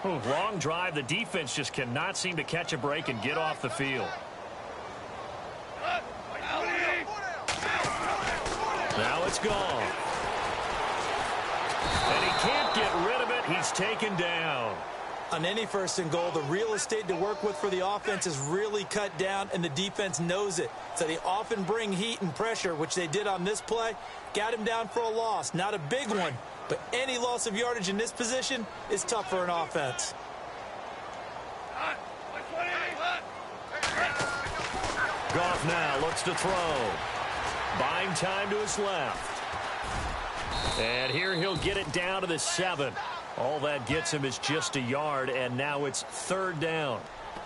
Long drive. The defense just cannot seem to catch a break and get off the field. Now it's gone. And he can't get rid of it. He's taken down. On any 1st and goal, the real estate to work with for the offense is really cut down, and the defense knows it. So they often bring heat and pressure, which they did on this play. Got him down for a loss. Not a big one, but any loss of yardage in this position is tough for an offense. Goff now looks to throw. Buying time to his left. And here he'll get it down to the 7. All that gets him is just a yard, and now it's 3rd down.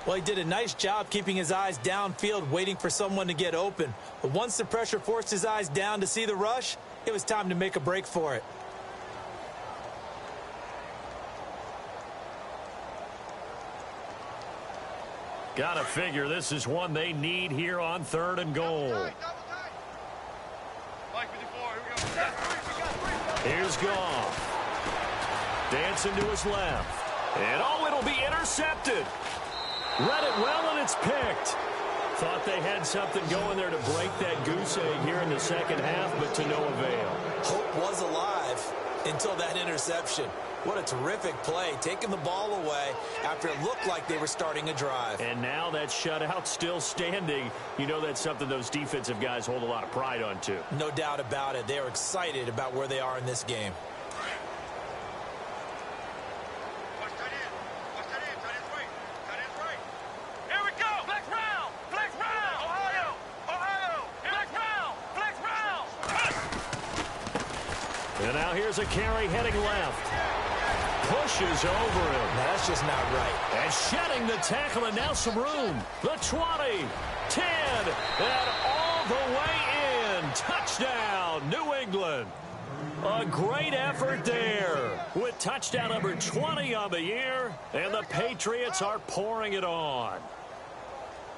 Well, he did a nice job keeping his eyes downfield, waiting for someone to get open. But once the pressure forced his eyes down to see the rush, it was time to make a break for it. Gotta figure this is one they need here on 3rd and goal. Here's Goff. Dancing to his left. And oh, it'll be intercepted. Read it well, and it's picked. Thought they had something going there to break that goose egg here in the 2nd half, but to no avail. Hope was alive until that interception. What a terrific play, taking the ball away after it looked like they were starting a drive. And now that shutout still standing. You know that's something those defensive guys hold a lot of pride on, too. No doubt about it. They're excited about where they are in this game. Here we go! Flex round! Flex round! Ohio! Ohio! Flex round! Flex round! And now here's a carry heading left. Pushes over him. Now, that's just not right. And shedding the tackle, and now some room. The 20, 10, and all the way in. Touchdown, New England. A great effort there with touchdown number 20 on the year, and the Patriots are pouring it on.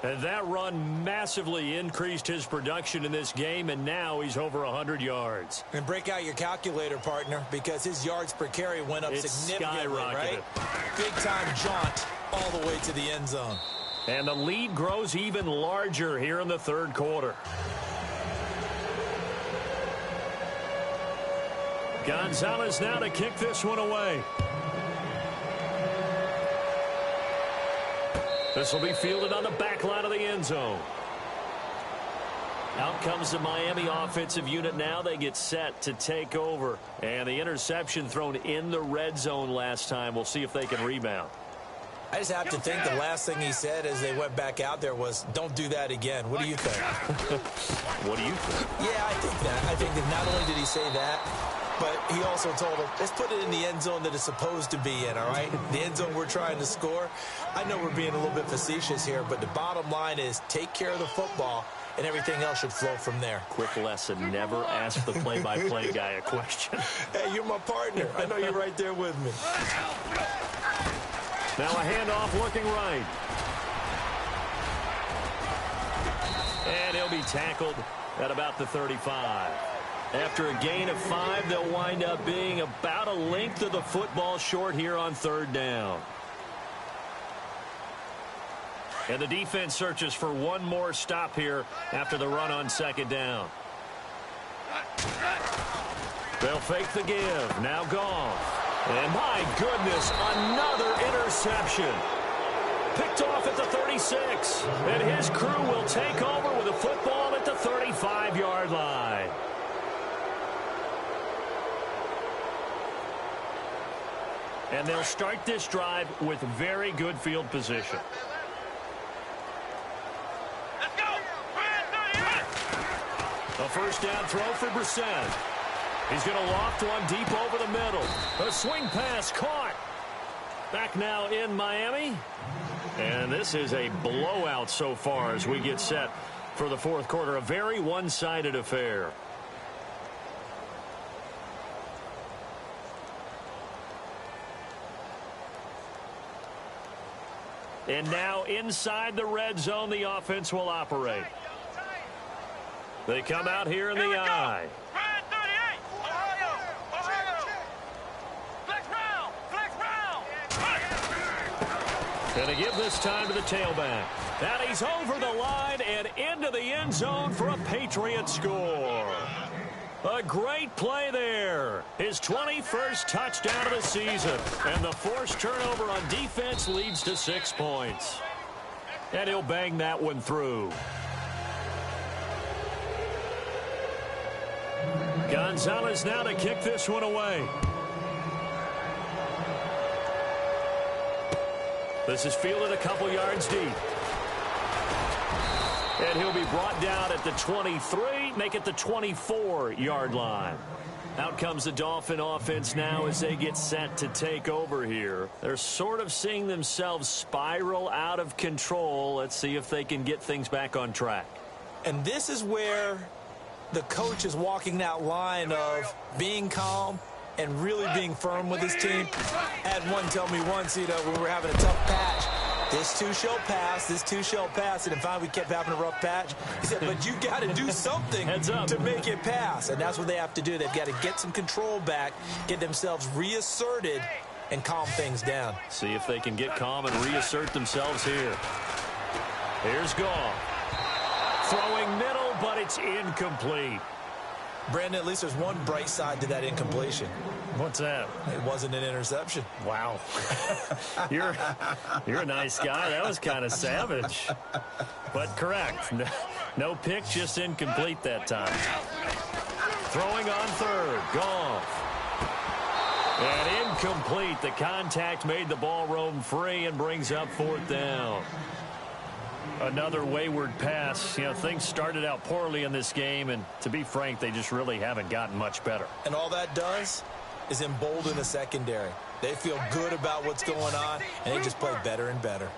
And that run massively increased his production in this game, and now he's over 100 yards. And break out your calculator, partner, because his yards per carry went up significantly, right? Big-time jaunt all the way to the end zone. And the lead grows even larger here in the 3rd quarter. Gonzalez now to kick this one away. This will be fielded on the back line of the end zone. Out comes the Miami offensive unit now. They get set to take over. And the interception thrown in the red zone last time. We'll see if they can rebound. I just have to think the last thing he said as they went back out there was, don't do that again. What do you think? What do you think? Yeah, I think that. I think that not only did he say that, but he also told them, let's put it in the end zone that it's supposed to be in, all right? The end zone we're trying to score. I know we're being a little bit facetious here, but the bottom line is take care of the football, and everything else should flow from there. Quick lesson, never ask the play-by-play guy a question. Hey, you're my partner. I know you're right there with me. Now a handoff looking right. And he'll be tackled at about the 35. After a gain of 5, they'll wind up being about a length of the football short here on 3rd down. And the defense searches for one more stop here after the run on 2nd down. They'll fake the give. Now Goff. And my goodness, another interception. Picked off at the 36. And his crew will take over with a football at the 35-yard line. And they'll start this drive with very good field position. Let's go. A 1st down throw for Brissett. He's going to loft one deep over the middle. A swing pass caught. Back now in Miami. And this is a blowout so far as we get set for the 4th quarter. A very one-sided affair. And now inside the red zone, the offense will operate. They come out here in the I. And they give this time to the tailback. And he's over the line and into the end zone for a Patriot score. A great play there. His 21st touchdown of the season. And the forced turnover on defense leads to 6 points. And he'll bang that one through. Gonzalez now to kick this one away. This is fielded a couple yards deep. And he'll be brought down at the 23, make it the 24-yard line. Out comes the Dolphin offense now as they get set to take over here. They're sort of seeing themselves spiral out of control. Let's see if they can get things back on track. And this is where the coach is walking that line of being calm and really being firm with his team. Had one tell me once, when we were having a tough patch, this too shall pass, this too shall pass. And in fact, we kept having a rough patch. He said, but you got to do something to make it pass. And that's what they have to do. They've got to get some control back, get themselves reasserted, and calm things down. See if they can get calm and reassert themselves here. Here's Goff. Throwing middle, but it's incomplete. Brandon, at least there's one bright side to that incompletion. What's that? It wasn't an interception. Wow. You're a nice guy. That was kind of savage. But correct. No pick, just incomplete that time. Throwing on 3rd. Goff. And incomplete. The contact made the ball roam free and brings up 4th down. Another wayward pass. Things started out poorly in this game, and to be frank, they just really haven't gotten much better. And all that does is embolden the secondary. They feel good about what's going on, and they just play better and better.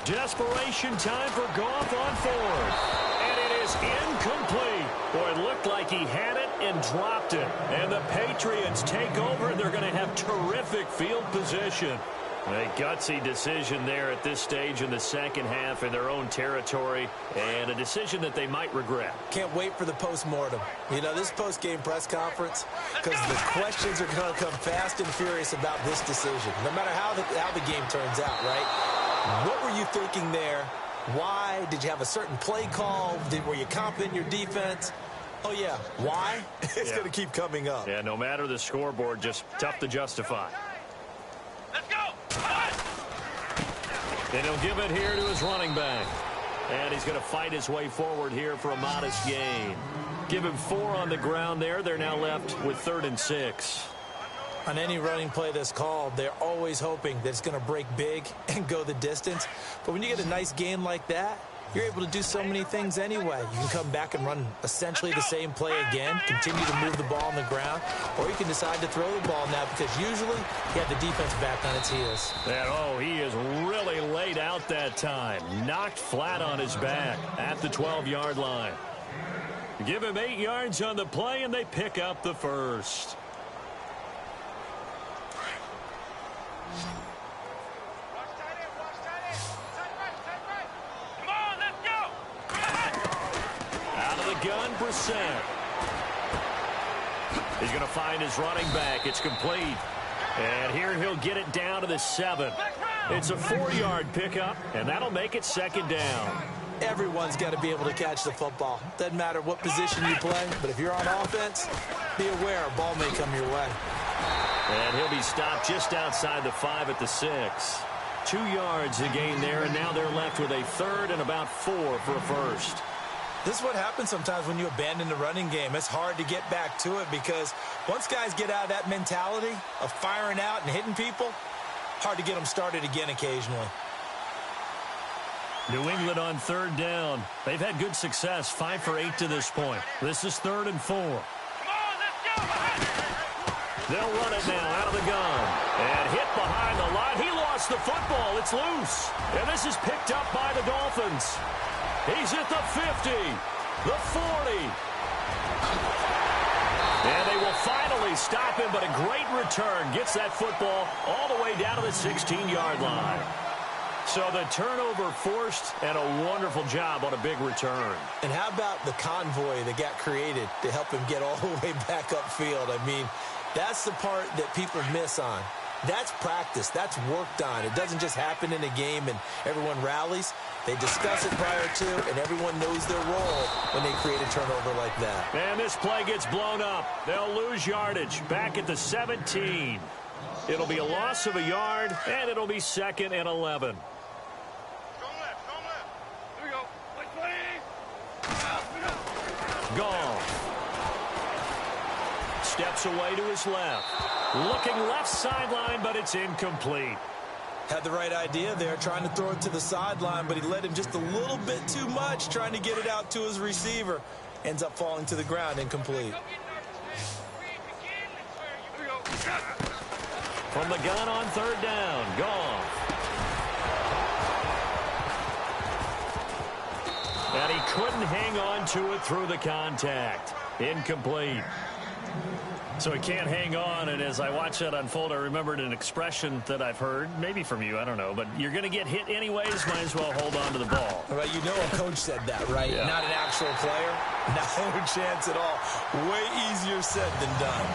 Desperation time for Goff on 4th. And it is incomplete. Boy, it looked like he had it and dropped it. And the Patriots take over. They're going to have terrific field position. A gutsy decision there at this stage in the second half in their own territory, and a decision that they might regret. Can't wait for the post-mortem. This post-game press conference, because the questions are going to come fast and furious about this decision, no matter how the game turns out, right? What were you thinking there? Why? Did you have a certain play call? Were you confident in your defense? Oh, yeah. Why? It's going to keep coming up. Yeah, no matter the scoreboard, just tough to justify. Let's go. And he'll give it here to his running back. And he's going to fight his way forward here for a modest gain. Give him 4 on the ground there. They're now left with 3rd and 6. On any running play that's called, they're always hoping that it's going to break big and go the distance. But when you get a nice gain like that, you're able to do so many things anyway. You can come back and run essentially the same play again, continue to move the ball on the ground, or you can decide to throw the ball now because usually you have the defense back on its heels. And, he is really laid out that time. Knocked flat on his back at the 12-yard line. Give him 8 yards on the play, and they pick up the first. Gun Brissett. He's going to find his running back. It's complete. And here he'll get it down to the 7. It's a 4-yard pickup, and that'll make it 2nd down. Everyone's got to be able to catch the football. Doesn't matter what position you play, but if you're on offense, be aware a ball may come your way. And he'll be stopped just outside the 5 at the 6. 2 yards to gain there, and now they're left with a 3rd and about 4 for a first. This is what happens sometimes when you abandon the running game. It's hard to get back to it because once guys get out of that mentality of firing out and hitting people, hard to get them started again occasionally. New England on 3rd down. They've had good success, 5 for 8 to this point. This is 3rd and 4. They'll run it now out of the gun. And hit behind the line. He lost the football. It's loose. And this is picked up by the Dolphins. He's at the 50, the 40. And they will finally stop him, but a great return. Gets that football all the way down to the 16-yard line. So the turnover forced, and a wonderful job on a big return. And how about the convoy that got created to help him get all the way back upfield? I mean, that's the part that people miss on. That's practice. That's worked on. It doesn't just happen in a game and everyone rallies. They discuss it prior to, and everyone knows their role when they create a turnover like that. And this play gets blown up. They'll lose yardage back at the 17. It'll be a loss of a yard, and it'll be 2nd and 11. Gone. Steps away to his left. Looking left sideline, but it's incomplete. Had the right idea there, trying to throw it to the sideline, but he led him just a little bit too much, trying to get it out to his receiver. Ends up falling to the ground, incomplete. From the gun on 3rd down, gone. And he couldn't hang on to it through the contact. Incomplete. So he can't hang on, and as I watch that unfold, I remembered an expression that I've heard, maybe from you, I don't know, but you're going to get hit anyways, might as well hold on to the ball. Right, you know a coach said that, right? Yeah. Not an actual player. No chance at all. Way easier said than done.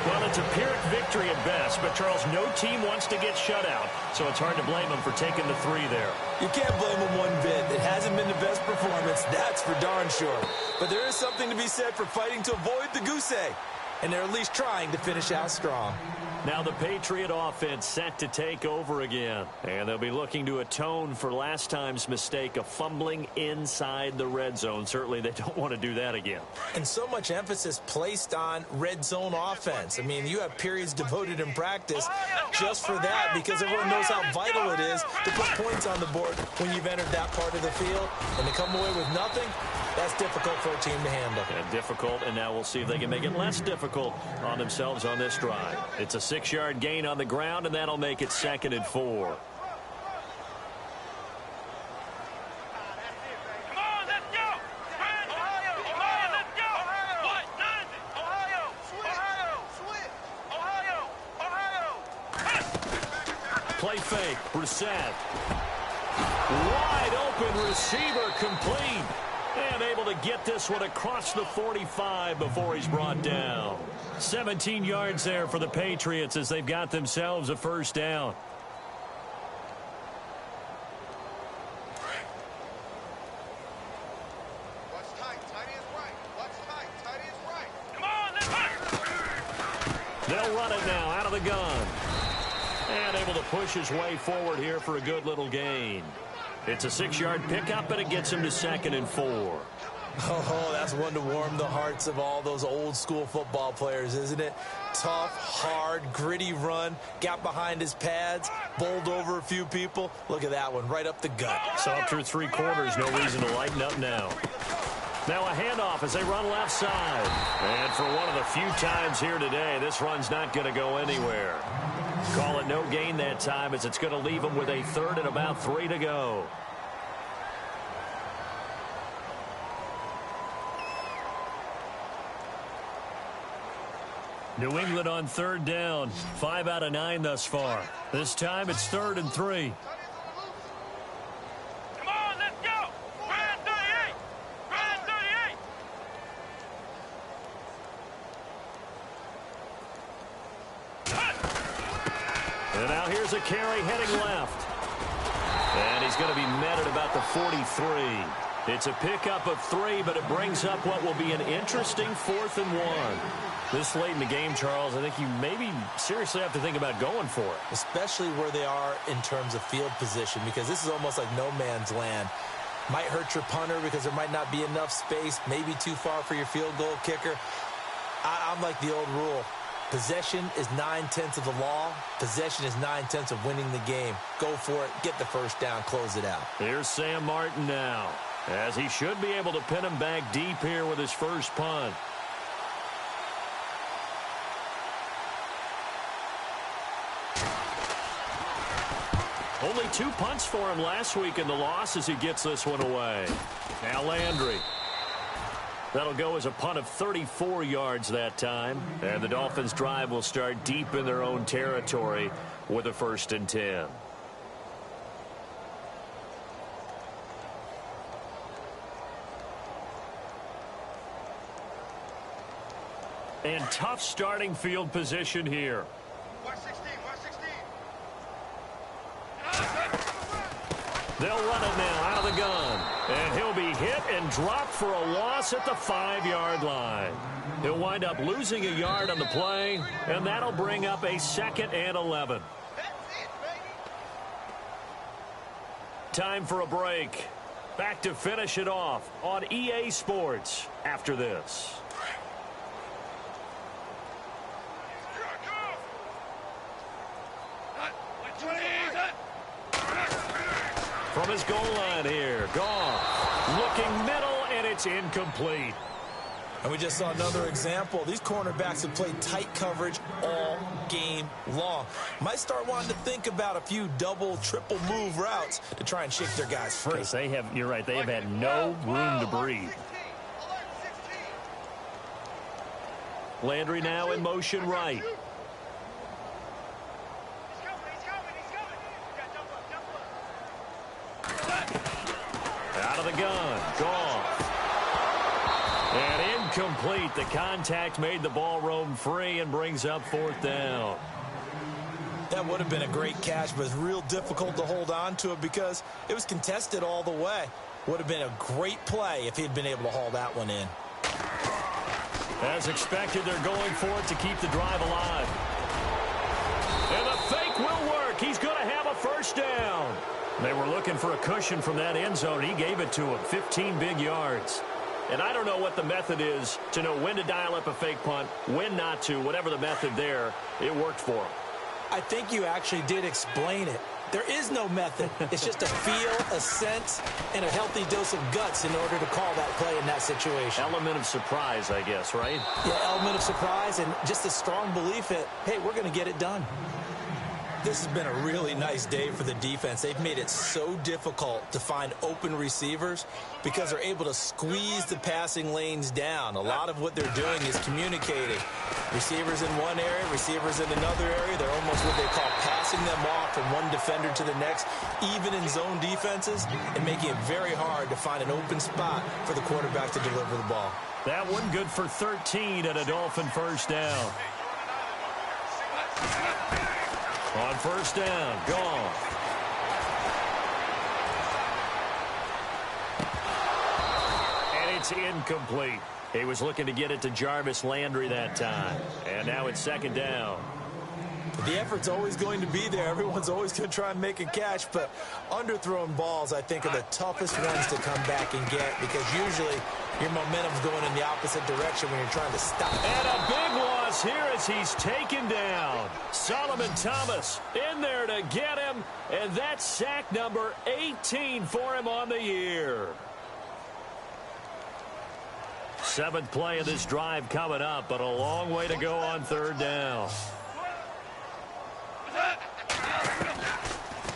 Well, it's a Pyrrhic victory at best, but, Charles, no team wants to get shut out, so it's hard to blame them for taking the 3 there. You can't blame them one bit. It hasn't been the best performance, that's for darn sure. But there is something to be said for fighting to avoid the goose egg. And they're at least trying to finish out strong. Now the Patriot offense set to take over again. And they'll be looking to atone for last time's mistake of fumbling inside the red zone. Certainly they don't want to do that again. And so much emphasis placed on red zone offense. I mean, you have periods devoted in practice just for that because everyone knows how vital it is to put points on the board when you've entered that part of the field. And to come away with nothing, that's difficult for a team to handle. And difficult, and now we'll see if they can make it less difficult on themselves on this drive. It's a 6-yard gain on the ground, and that'll make it 2nd and 4. Play fake, Brissett. Wide open receiver complete. And able to get this one across the 45 before he's brought down. 17 yards there for the Patriots as they've got themselves a 1st down. What's tight? Tight is right. What's tight? Tight is right. Come on, let's go. They'll run it now out of the gun. And able to push his way forward here for a good little gain. It's a 6-yard pickup, and it gets him to 2nd and 4. Oh, that's one to warm the hearts of all those old-school football players, isn't it? Tough, hard, gritty run, got behind his pads, bowled over a few people. Look at that one, right up the gut. So after 3 quarters, no reason to lighten up now. Now a handoff as they run left side. And for one of the few times here today, this run's not going to go anywhere. Call it no gain that time as it's going to leave them with a 3rd and about 3 to go. New England on 3rd down. 5 out of 9 thus far. This time it's 3rd and 3. Come on, let's go! Run 38! Run 38! And now here's a carry heading left. And he's going to be met at about the 43. It's a pickup of 3, but it brings up what will be an interesting 4th and 1. This late in the game, Charles, I think you maybe seriously have to think about going for it. Especially where they are in terms of field position, because this is almost like no man's land. Might hurt your punter because there might not be enough space, maybe too far for your field goal kicker. I'm like the old rule. Possession is 9/10 of the law. Possession is 9/10 of winning the game. Go for it. Get the first down. Close it out. Here's Sam Martin now, as he should be able to pin him back deep here with his first punt. Only 2 punts for him last week in the loss as he gets this one away. Now Landry. That'll go as a punt of 34 yards that time. And the Dolphins' drive will start deep in their own territory with a 1st and 10. And tough starting field position here. 116. They'll run it now out of the gun. And he'll be hit and dropped for a loss at the 5-yard line. He'll wind up losing a yard on the play, and that'll bring up a 2nd and 11. That's it, baby. Time for a break. Back to finish it off on EA Sports after this. From his goal line here, Goff looking middle, and it's incomplete. And we just saw another example. These cornerbacks have played tight coverage all game long. Might start wanting to think about a few double, triple move routes to try and shake their guys free. They have, you're right, they have had no room to breathe. Landry now in motion right. Out of the gun, Goff. And incomplete. The contact made the ball roam free and brings up 4th down. That would have been a great catch, but it's real difficult to hold on to it because it was contested all the way. Would have been a great play if he'd been able to haul that one in. As expected, they're going for it to keep the drive alive. And the fake will work. He's going to have a 1st down. They were looking for a cushion from that end zone. He gave it to him, 15 big yards. And I don't know what the method is to know when to dial up a fake punt, when not to, whatever the method there, it worked for him. I think you actually did explain it. There is no method. It's just a feel, a sense, and a healthy dose of guts in order to call that play in that situation. Element of surprise, I guess, right? Yeah, element of surprise and just a strong belief that, hey, we're going to get it done. This has been a really nice day for the defense. They've made it so difficult to find open receivers because they're able to squeeze the passing lanes down. A lot of what they're doing is communicating. Receivers in one area, receivers in another area. They're almost what they call passing them off from one defender to the next, even in zone defenses, and making it very hard to find an open spot for the quarterback to deliver the ball. That one good for 13 and a Dolphin 1st down. On 1st down, Goff. And it's incomplete. He was looking to get it to Jarvis Landry that time. And now it's 2nd down. The effort's always going to be there. Everyone's always going to try and make a catch, but underthrown balls, I think, are the toughest ones to come back and get because usually your momentum's going in the opposite direction when you're trying to stop. And a big loss here as he's taken down. Solomon Thomas in there to get him, and that's sack number 18 for him on the year. 7th play of this drive coming up, but a long way to go on 3rd down.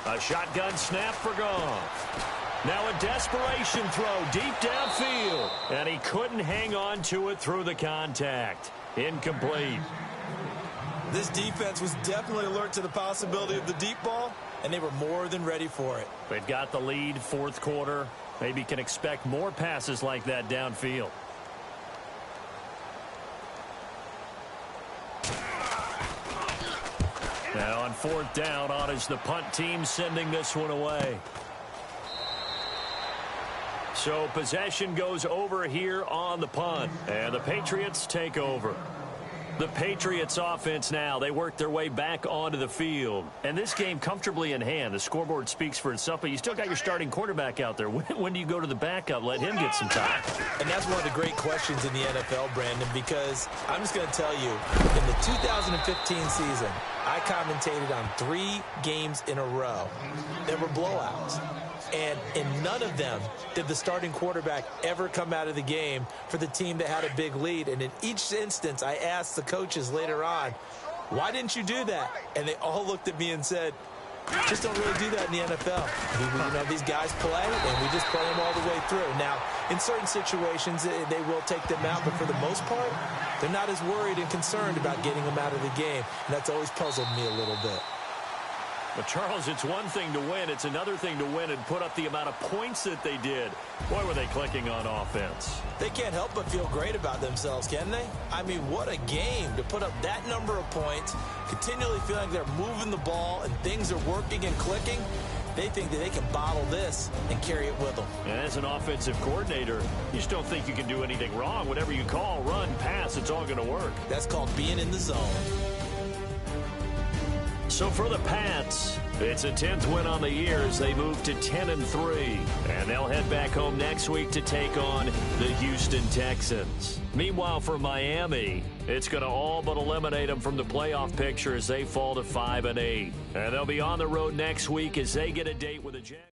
A shotgun snap for Goff. Now a desperation throw deep downfield, and he couldn't hang on to it through the contact. Incomplete. This defense was definitely alert to the possibility of the deep ball, and they were more than ready for it. They've got the lead, 4th quarter. Maybe can expect more passes like that downfield. Now on 4th down, on is the punt team sending this one away. So possession goes over here on the punt, and the Patriots take over. The Patriots offense now, they work their way back onto the field. And this game comfortably in hand. The scoreboard speaks for itself, but you still got your starting quarterback out there. When do you go to the backup? Let him get some time. And that's one of the great questions in the NFL, Brandon, because I'm just going to tell you, in the 2015 season, I commentated on 3 games in a row. There were blowouts. And in none of them did the starting quarterback ever come out of the game for the team that had a big lead. And in each instance, I asked the coaches later on, why didn't you do that? And they all looked at me and said, just don't really do that in the NFL. You know, these guys play, and we just play them all the way through. Now, in certain situations, they will take them out, but for the most part, they're not as worried and concerned about getting them out of the game. And that's always puzzled me a little bit. But, Charles, it's one thing to win. It's another thing to win and put up the amount of points that they did. Boy, were they clicking on offense. They can't help but feel great about themselves, can they? I mean, what a game to put up that number of points, continually feeling like they're moving the ball and things are working and clicking. They think that they can bottle this and carry it with them. And as an offensive coordinator, you just don't think you can do anything wrong. Whatever you call, run, pass, it's all going to work. That's called being in the zone. So for the Pats, it's a 10th win on the year as they move to 10-3. And they'll head back home next week to take on the Houston Texans. Meanwhile, for Miami, it's going to all but eliminate them from the playoff picture as they fall to 5-8. And they'll be on the road next week as they get a date with the Jaguars.